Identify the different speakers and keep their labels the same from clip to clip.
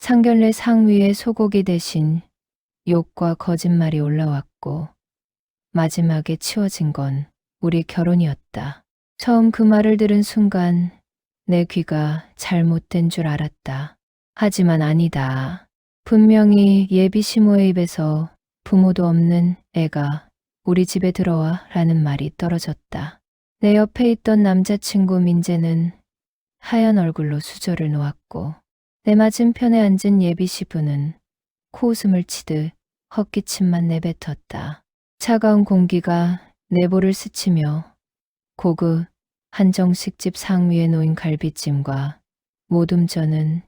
Speaker 1: 상견례 상 위에 소고기 대신 욕과 거짓말이 올라왔고 마지막에 치워진 건 우리 결혼이었다. 처음 그 말을 들은 순간 내 귀가 잘못된 줄 알았다. 하지만 아니다. 분명히 예비 시모의 입에서 부모도 없는 애가 우리 집에 들어와 라는 말이 떨어졌다. 내 옆에 있던 남자친구 민재는 하얀 얼굴로 수저를 놓았고 내 맞은편에 앉은 예비 시부는 코웃음을 치듯 헛기침만 내뱉었다. 차가운 공기가 내 볼을 스치며 고급 한정식집 상 위에 놓인 갈비찜과 모둠전은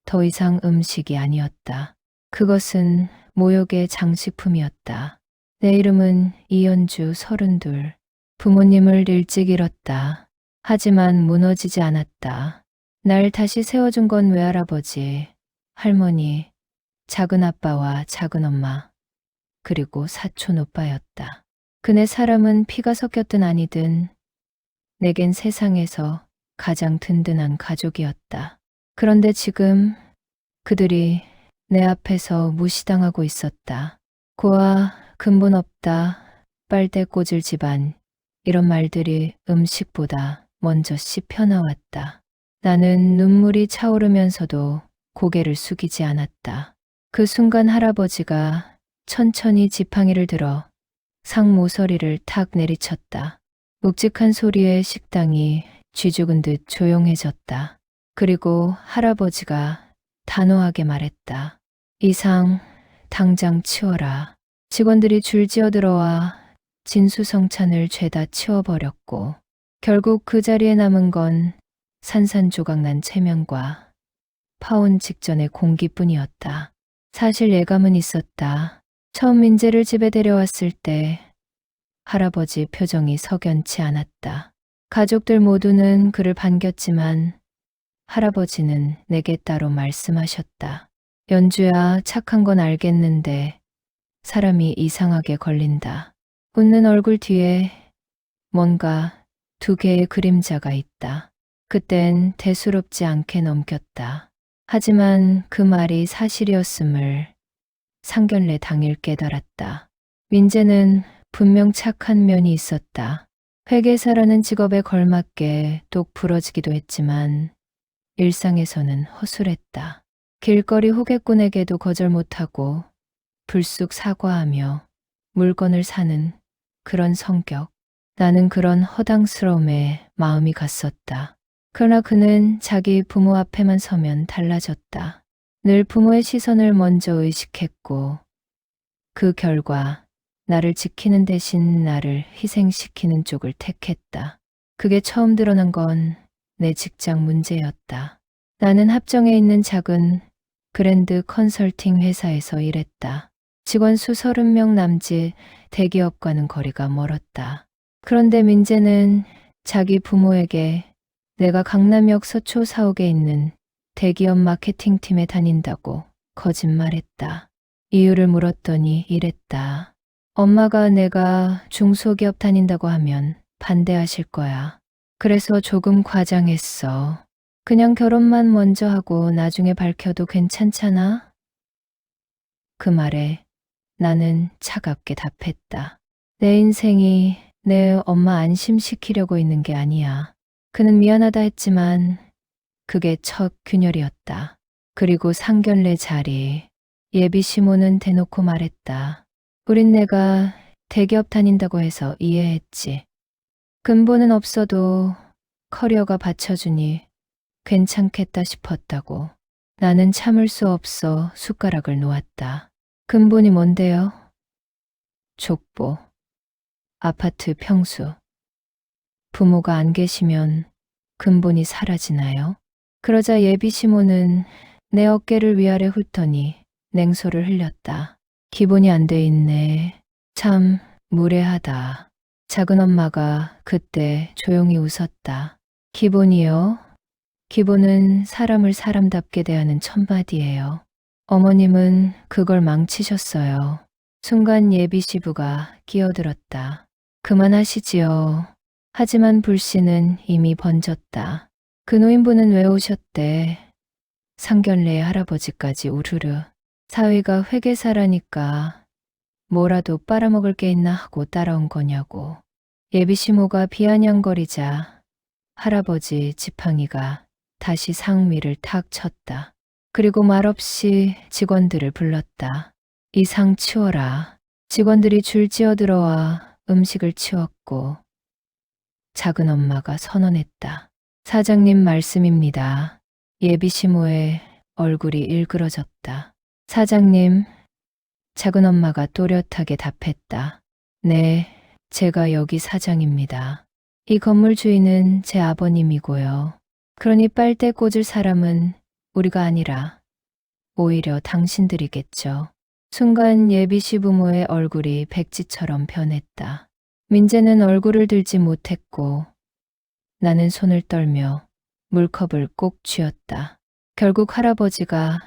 Speaker 1: 더 이상 음식이 아니었다. 그것은 모욕의 장식품이었다. 내 이름은 이연주 32. 부모님을 일찍 잃었다. 하지만 무너지지 않았다. 날 다시 세워준 건 외할아버지, 할머니, 작은 아빠와 작은 엄마, 그리고 사촌 오빠였다. 그네 사람은 피가 섞였든 아니든 내겐 세상에서 가장 든든한 가족이었다. 그런데 지금 그들이 내 앞에서 무시당하고 있었다. 고아, 근본 없다, 빨대 꽂을 집안, 이런 말들이 음식보다 먼저 씹혀나왔다. 나는 눈물이 차오르면서도 고개를 숙이지 않았다. 그 순간 할아버지가 천천히 지팡이를 들어 상모서리를 탁 내리쳤다. 묵직한 소리에 식당이 쥐죽은 듯 조용해졌다. 그리고 할아버지가 단호하게 말했다. 이 상 당장 치워라. 직원들이 줄지어 들어와 진수성찬을 죄다 치워버렸고 결국 그 자리에 남은 건 산산조각난 체면과 파혼 직전의 공기뿐이었다. 사실 예감은 있었다. 처음 민재를 집에 데려왔을 때 할아버지 표정이 석연치 않았다. 가족들 모두는 그를 반겼지만 할아버지는 내게 따로 말씀하셨다. 연주야, 착한 건 알겠는데 사람이 이상하게 걸린다. 웃는 얼굴 뒤에 뭔가 두 개의 그림자가 있다. 그땐 대수롭지 않게 넘겼다. 하지만 그 말이 사실이었음을 상견례 당일 깨달았다. 민재는 분명 착한 면이 있었다. 회계사라는 직업에 걸맞게 똑 부러지기도 했지만 일상에서는 허술했다. 길거리 호객꾼에게도 거절 못하고 불쑥 사과하며 물건을 사는 그런 성격. 나는 그런 허당스러움에 마음이 갔었다. 그러나 그는 자기 부모 앞에만 서면 달라졌다. 늘 부모의 시선을 먼저 의식했고 그 결과 나를 지키는 대신 나를 희생시키는 쪽을 택했다. 그게 처음 드러난 건 내 직장 문제였다. 나는 합정에 있는 작은 브랜드 컨설팅 회사에서 일했다. 직원 수 30명 남짓 대기업과는 거리가 멀었다. 그런데 민재는 자기 부모에게 내가 강남역 서초 사옥에 있는 대기업 마케팅팀에 다닌다고 거짓말했다. 이유를 물었더니 이랬다. 엄마가 내가 중소기업 다닌다고 하면 반대하실 거야. 그래서 조금 과장했어. 그냥 결혼만 먼저 하고 나중에 밝혀도 괜찮잖아? 그 말에 나는 차갑게 답했다. 내 인생이 내 엄마 안심시키려고 있는 게 아니야. 그는 미안하다 했지만 그게 첫 균열이었다. 그리고 상견례 자리, 예비 시모는 대놓고 말했다. 우린 내가 대기업 다닌다고 해서 이해했지. 근본은 없어도 커리어가 받쳐주니 괜찮겠다 싶었다고. 나는 참을 수 없어 숟가락을 놓았다. 근본이 뭔데요? 족보, 아파트 평수. 부모가 안 계시면 근본이 사라지나요? 그러자 예비 시모는 내 어깨를 위아래 훑더니 냉소를 흘렸다. 기본이 안 돼 있네. 참 무례하다. 작은 엄마가 그때 조용히 웃었다. 기본이요? 기본은 사람을 사람답게 대하는 첫마디예요. 어머님은 그걸 망치셨어요. 순간 예비 시부가 끼어들었다. 그만하시지요. 하지만 불씨는 이미 번졌다. 그 노인분은 왜 오셨대? 상견례 할아버지까지 우르르. 사위가 회계사라니까 뭐라도 빨아먹을 게 있나 하고 따라온 거냐고. 예비시모가 비아냥거리자 할아버지 지팡이가 다시 상미를 탁 쳤다. 그리고 말없이 직원들을 불렀다. 이 상 치워라. 직원들이 줄지어 들어와 음식을 치웠고 작은 엄마가 선언했다. 사장님 말씀입니다. 예비시모의 얼굴이 일그러졌다. 사장님, 작은 엄마가 또렷하게 답했다. 네, 제가 여기 사장입니다. 이 건물 주인은 제 아버님이고요. 그러니 빨대 꽂을 사람은 우리가 아니라 오히려 당신들이겠죠. 순간 예비시 부모의 얼굴이 백지처럼 변했다. 민재는 얼굴을 들지 못했고 나는 손을 떨며 물컵을 꼭 쥐었다. 결국 할아버지가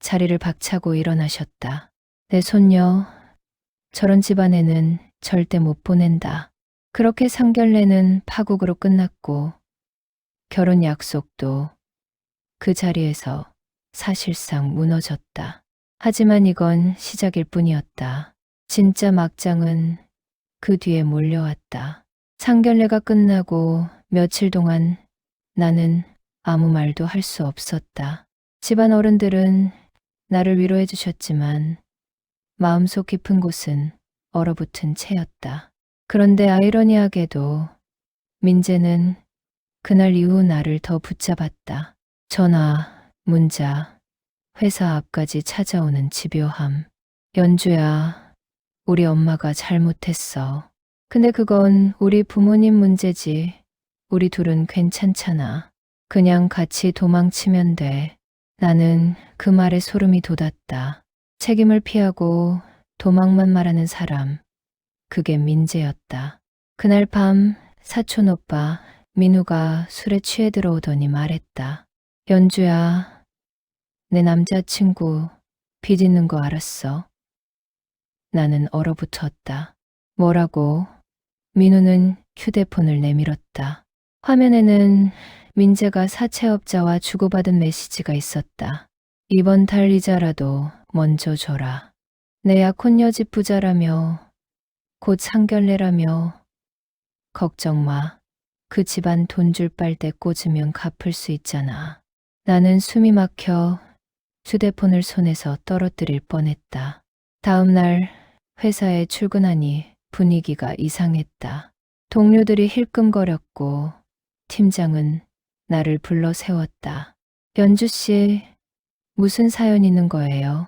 Speaker 1: 자리를 박차고 일어나셨다. 내 손녀, 저런 집안에는 절대 못 보낸다. 그렇게 상견례는 파국으로 끝났고 결혼 약속도 그 자리에서 사실상 무너졌다. 하지만 이건 시작일 뿐이었다. 진짜 막장은 그 뒤에 몰려왔다. 상견례가 끝나고 며칠 동안 나는 아무 말도 할 수 없었다. 집안 어른들은 나를 위로해 주셨지만 마음속 깊은 곳은 얼어붙은 채였다. 그런데 아이러니하게도 민재는 그날 이후 나를 더 붙잡았다. 전화, 문자, 회사 앞까지 찾아오는 집요함. 연주야, 우리 엄마가 잘못했어. 근데 그건 우리 부모님 문제지. 우리 둘은 괜찮잖아. 그냥 같이 도망치면 돼. 나는 그 말에 소름이 돋았다. 책임을 피하고 도망만 말하는 사람. 그게 민재였다. 그날 밤 사촌 오빠 민우가 술에 취해 들어오더니 말했다. 연주야, 내 남자친구 빚 있는 거 알았어? 나는 얼어붙었다. 뭐라고? 민우는 휴대폰을 내밀었다. 화면에는 민재가 사채업자와 주고받은 메시지가 있었다. 이번 달 이자라도 먼저 줘라. 내 약혼녀 집 부자라며 곧 상견례라며 걱정 마. 그 집안 돈 줄 빨대 꽂으면 갚을 수 있잖아. 나는 숨이 막혀 휴대폰을 손에서 떨어뜨릴 뻔했다. 다음 날 회사에 출근하니 분위기가 이상했다. 동료들이 힐끔거렸고 팀장은 나를 불러 세웠다. 연주 씨, 무슨 사연 있는 거예요?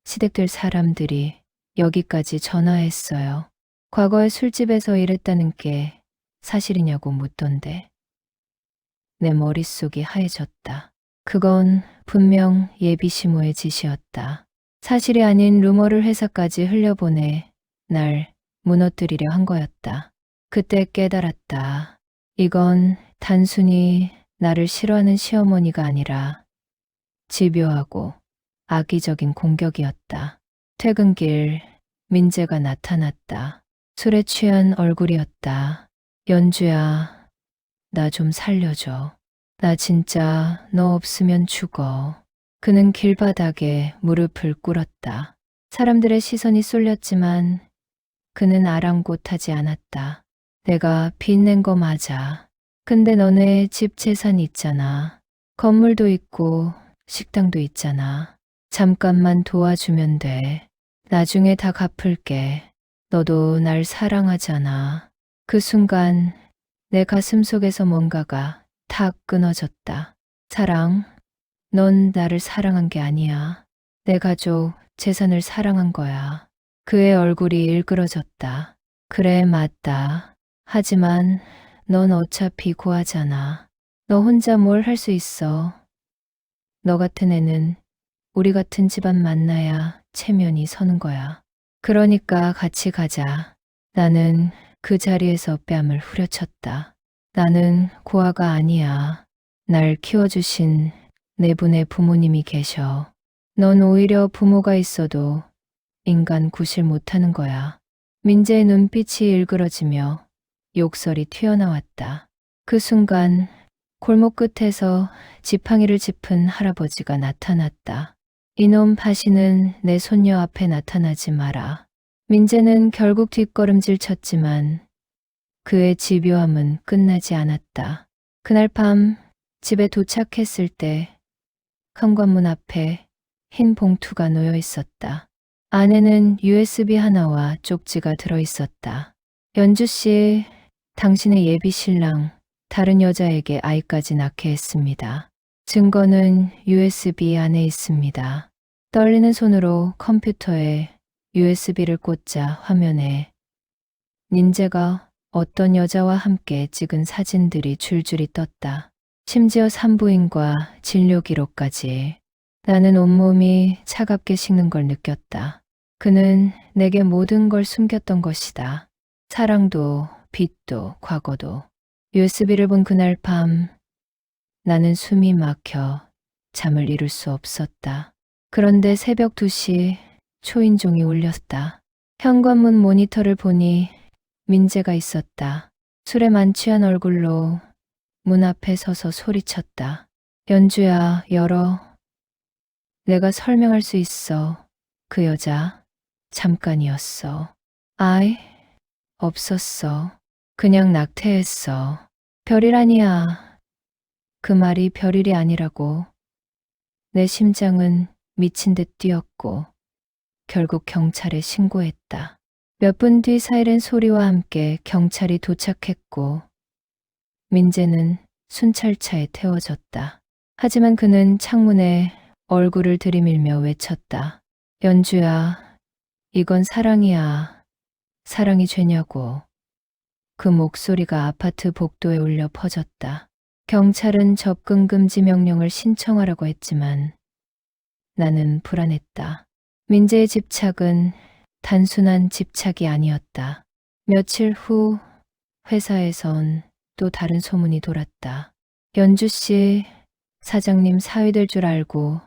Speaker 1: 시댁들 사람들이 여기까지 전화했어요. 과거에 술집에서 일했다는 게 사실이냐고 묻던데. 내 머릿속이 하얘졌다. 그건 분명 예비시모의 짓이었다. 사실이 아닌 루머를 회사까지 흘려보내 날 무너뜨리려 한 거였다. 그때 깨달았다. 이건 단순히 나를 싫어하는 시어머니가 아니라 집요하고 악의적인 공격이었다. 퇴근길 민재가 나타났다. 술에 취한 얼굴이었다. 연주야, 나 좀 살려줘. 나 진짜 너 없으면 죽어. 그는 길바닥에 무릎을 꿇었다. 사람들의 시선이 쏠렸지만 그는 아랑곳하지 않았다. 내가 빚낸 거 맞아. 근데 너네 집 재산 있잖아. 건물도 있고 식당도 있잖아. 잠깐만 도와주면 돼. 나중에 다 갚을게. 너도 날 사랑하잖아. 그 순간 내 가슴 속에서 뭔가가 탁 끊어졌다. 사랑? 넌 나를 사랑한 게 아니야. 내 가족, 재산을 사랑한 거야. 그의 얼굴이 일그러졌다. 그래, 맞다. 하지만 넌 어차피 고하잖아. 너 혼자 뭘 할 수 있어. 너 같은 애는 우리 같은 집안 만나야 체면이 서는 거야. 그러니까 같이 가자. 나는 그 자리에서 뺨을 후려쳤다. 나는 고아가 아니야. 날 키워주신 네 분의 부모님이 계셔. 넌 오히려 부모가 있어도 인간 구실 못하는 거야. 민재의 눈빛이 일그러지며 욕설이 튀어나왔다. 그 순간 골목 끝에서 지팡이를 짚은 할아버지가 나타났다. 이놈 바시는 내 손녀 앞에 나타나지 마라. 민재는 결국 뒷걸음질 쳤지만 그의 집요함은 끝나지 않았다. 그날 밤 집에 도착했을 때 현관문 앞에 흰 봉투가 놓여 있었다. 안에는 USB 하나와 쪽지가 들어 있었다. 연주 씨, 당신의 예비 신랑 다른 여자에게 아이까지 낳게 했습니다. 증거는 USB 안에 있습니다. 떨리는 손으로 컴퓨터에 USB를 꽂자 화면에 민재가 어떤 여자와 함께 찍은 사진들이 줄줄이 떴다. 심지어 산부인과 진료 기록까지. 나는 온몸이 차갑게 식는 걸 느꼈다. 그는 내게 모든 걸 숨겼던 것이다. 사랑도, 빚도, 과거도. USB를 본 그날 밤 나는 숨이 막혀 잠을 이룰 수 없었다. 그런데 새벽 2시 초인종이 울렸다. 현관문 모니터를 보니 민재가 있었다. 술에 만취한 얼굴로 문 앞에 서서 소리쳤다. 연주야, 열어. 내가 설명할 수 있어. 그 여자 잠깐이었어. 아이, 없었어. 그냥 낙태했어. 별일 아니야. 그 말이 별일이 아니라고. 내 심장은 미친 듯 뛰었고 결국 경찰에 신고했다. 몇 분 뒤 사이렌 소리와 함께 경찰이 도착했고 민재는 순찰차에 태워졌다. 하지만 그는 창문에 얼굴을 들이밀며 외쳤다. 연주야, 이건 사랑이야. 사랑이 죄냐고. 그 목소리가 아파트 복도에 울려 퍼졌다. 경찰은 접근 금지 명령을 신청하라고 했지만 나는 불안했다. 민재의 집착은 단순한 집착이 아니었다. 며칠 후 회사에선 또 다른 소문이 돌았다. 연주 씨, 사장님 사위될 줄 알고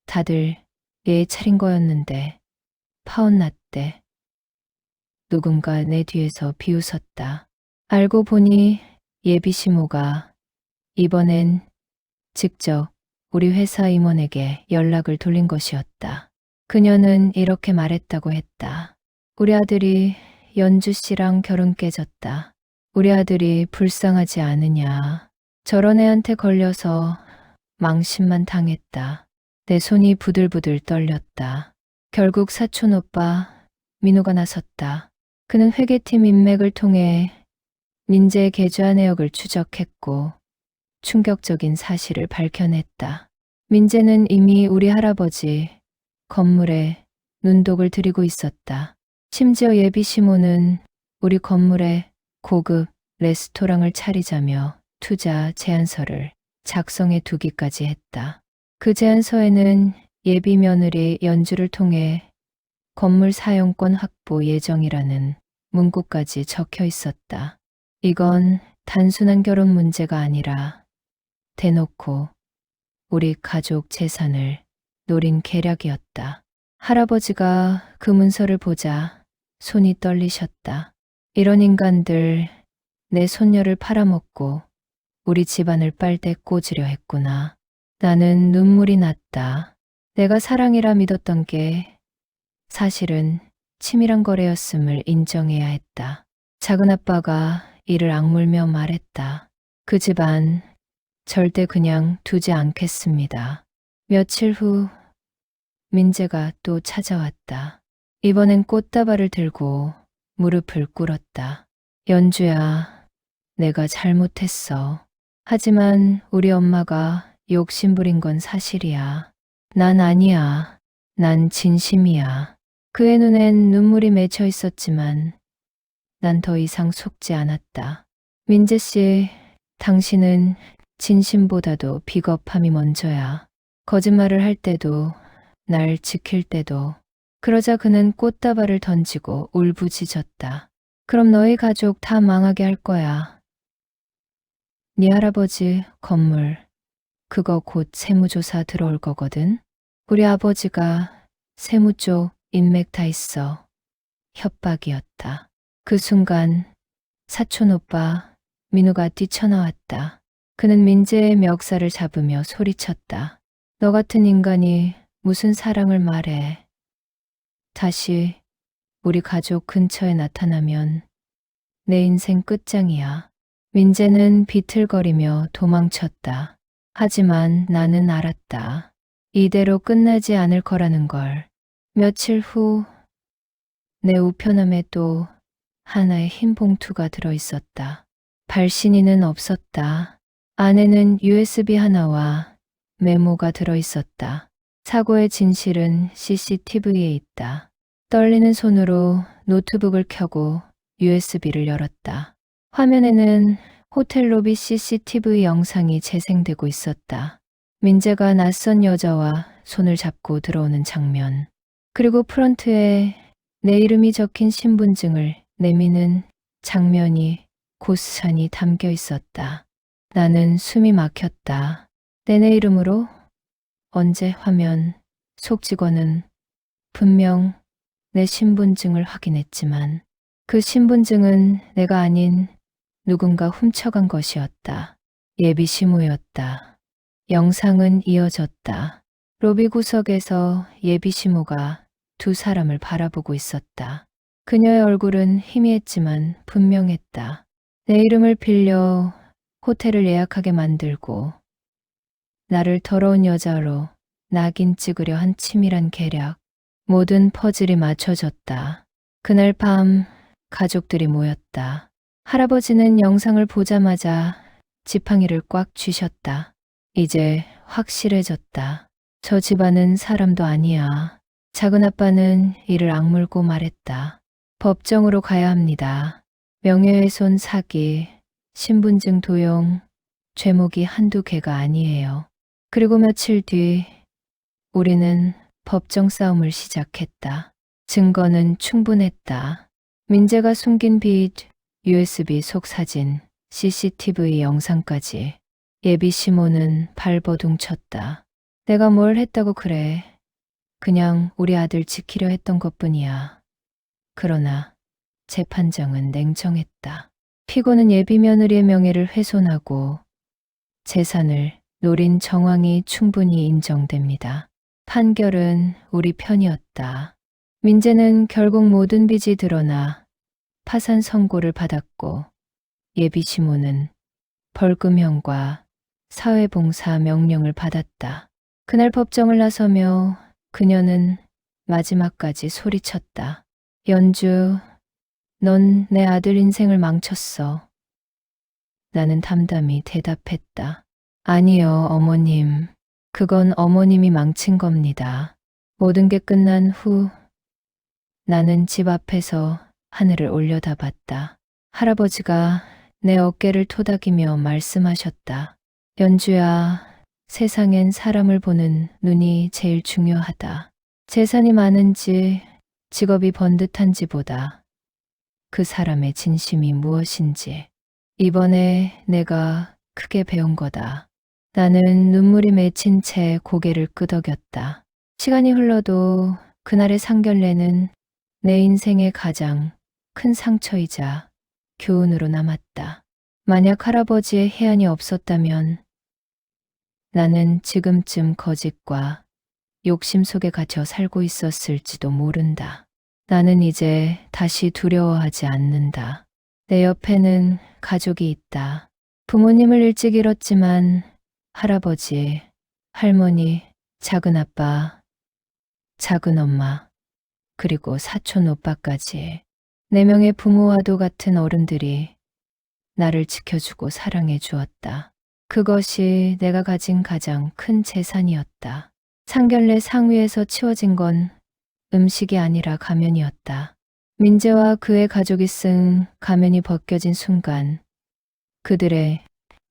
Speaker 1: 다들 예의 차린 거였는데 파혼났대. 누군가 내 뒤에서 비웃었다. 알고 보니 예비 시모가 이번엔 직접 우리 회사 임원에게 연락을 돌린 것이었다. 그녀는 이렇게 말했다고 했다. 우리 아들이 연주 씨랑 결혼 깨졌다. 우리 아들이 불쌍하지 않으냐. 저런 애한테 걸려서 망신만 당했다. 내 손이 부들부들 떨렸다. 결국 사촌 오빠 민호가 나섰다. 그는 회계팀 인맥을 통해 민재의 계좌 내역을 추적했고 충격적인 사실을 밝혀냈다. 민재는 이미 우리 할아버지 건물에 눈독을 들이고 있었다. 심지어 예비 시모는 우리 건물에 고급 레스토랑을 차리자며 투자 제안서를 작성해 두기까지 했다. 그 제안서에는 예비 며느리 연주를 통해 건물 사용권 확보 예정이라는 문구까지 적혀 있었다. 이건 단순한 결혼 문제가 아니라 대놓고 우리 가족 재산을 노린 계략이었다. 할아버지가 그 문서를 보자 손이 떨리셨다. 이런 인간들 내 손녀를 팔아먹고 우리 집안을 빨대 꽂으려 했구나. 나는 눈물이 났다. 내가 사랑이라 믿었던 게 사실은 치밀한 거래였음을 인정해야 했다. 작은 아빠가 이를 악물며 말했다. 그 집안 절대 그냥 두지 않겠습니다. 며칠 후 민재가 또 찾아왔다. 이번엔 꽃다발을 들고 무릎을 꿇었다. 연주야, 내가 잘못했어. 하지만 우리 엄마가 욕심부린 건 사실이야. 난 아니야. 난 진심이야. 그의 눈엔 눈물이 맺혀 있었지만 난 더 이상 속지 않았다. 민재 씨, 당신은 진심보다도 비겁함이 먼저야. 거짓말을 할 때도 날 지킬 때도. 그러자 그는 꽃다발을 던지고 울부짖었다. 그럼 너희 가족 다 망하게 할 거야. 네 할아버지 건물 그거 곧 세무조사 들어올 거거든. 우리 아버지가 세무 쪽 인맥 다 있어. 협박이었다. 그 순간 사촌 오빠 민우가 뛰쳐나왔다. 그는 민재의 멱살을 잡으며 소리쳤다. 너 같은 인간이 무슨 사랑을 말해. 다시 우리 가족 근처에 나타나면 내 인생 끝장이야. 민재는 비틀거리며 도망쳤다. 하지만 나는 알았다. 이대로 끝나지 않을 거라는 걸. 며칠 후 내 우편함에 또 하나의 흰 봉투가 들어 있었다. 발신인은 없었다. 안에는 USB 하나와 메모가 들어 있었다. 사고의 진실은 CCTV에 있다. 떨리는 손으로 노트북을 켜고 USB를 열었다. 화면에는 호텔 로비 CCTV 영상이 재생되고 있었다. 민재가 낯선 여자와 손을 잡고 들어오는 장면. 그리고 프런트에 내 이름이 적힌 신분증을 내미는 장면이 고스란히 담겨 있었다. 나는 숨이 막혔다. 내 이름으로? 언제? 화면 속 직원은 분명 내 신분증을 확인했지만 그 신분증은 내가 아닌 누군가 훔쳐간 것이었다. 예비 시모였다. 영상은 이어졌다. 로비 구석에서 예비 시모가 두 사람을 바라보고 있었다. 그녀의 얼굴은 희미했지만 분명했다. 내 이름을 빌려 호텔을 예약하게 만들고 나를 더러운 여자로 낙인 찍으려 한 치밀한 계략. 모든 퍼즐이 맞춰졌다. 그날 밤 가족들이 모였다. 할아버지는 영상을 보자마자 지팡이를 꽉 쥐셨다. 이제 확실해졌다. 저 집안은 사람도 아니야. 작은 아빠는 이를 악물고 말했다. 법정으로 가야 합니다. 명예훼손 사기, 신분증 도용, 죄목이 한두 개가 아니에요. 그리고 며칠 뒤 우리는 법정 싸움을 시작했다. 증거는 충분했다. 민재가 숨긴 빚, USB 속 사진, CCTV 영상까지. 예비 시모는 발버둥 쳤다. 내가 뭘 했다고 그래. 그냥 우리 아들 지키려 했던 것뿐이야. 그러나 재판장은 냉정했다. 피고는 예비 며느리의 명예를 훼손하고 재산을 노린 정황이 충분히 인정됩니다. 판결은 우리 편이었다. 민재는 결국 모든 빚이 드러나 파산 선고를 받았고 예비 시모는 벌금형과 사회봉사 명령을 받았다. 그날 법정을 나서며 그녀는 마지막까지 소리쳤다. 연주, 넌 내 아들 인생을 망쳤어. 나는 담담히 대답했다. 아니요, 어머님. 그건 어머님이 망친 겁니다. 모든 게 끝난 후 나는 집 앞에서 하늘을 올려다봤다. 할아버지가 내 어깨를 토닥이며 말씀하셨다. 연주야, 세상엔 사람을 보는 눈이 제일 중요하다. 재산이 많은지 직업이 번듯한지보다 그 사람의 진심이 무엇인지 이번에 내가 크게 배운 거다. 나는 눈물이 맺힌 채 고개를 끄덕였다. 시간이 흘러도 그날의 상견례는 내 인생의 가장 큰 상처이자 교훈으로 남았다. 만약 할아버지의 해안이 없었다면 나는 지금쯤 거짓과 욕심 속에 갇혀 살고 있었을지도 모른다. 나는 이제 다시 두려워하지 않는다. 내 옆에는 가족이 있다. 부모님을 일찍 잃었지만 할아버지, 할머니, 작은아빠, 작은엄마, 그리고 사촌 오빠까지 4명의 부모와도 같은 어른들이 나를 지켜주고 사랑해 주었다. 그것이 내가 가진 가장 큰 재산이었다. 상견례 상위에서 치워진 건 음식이 아니라 가면이었다. 민재와 그의 가족이 쓴 가면이 벗겨진 순간 그들의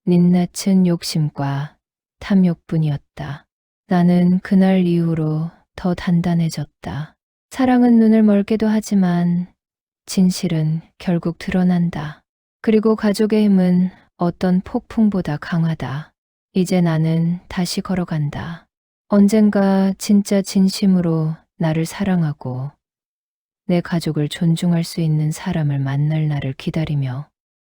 Speaker 1: 닛낮은 욕심과 탐욕뿐이었다. 나는 그날 이후로 더 단단해졌다. 사랑은 눈을 멀게도 하지만 진실은 결국 드러난다. 그리고 가족의 힘은 어떤 폭풍보다 강하다. 이제 나는 다시 걸어간다. 언젠가 진짜 진심으로 나를 사랑하고 내 가족을 존중할 수 있는 사람을 만날 날을 기다리며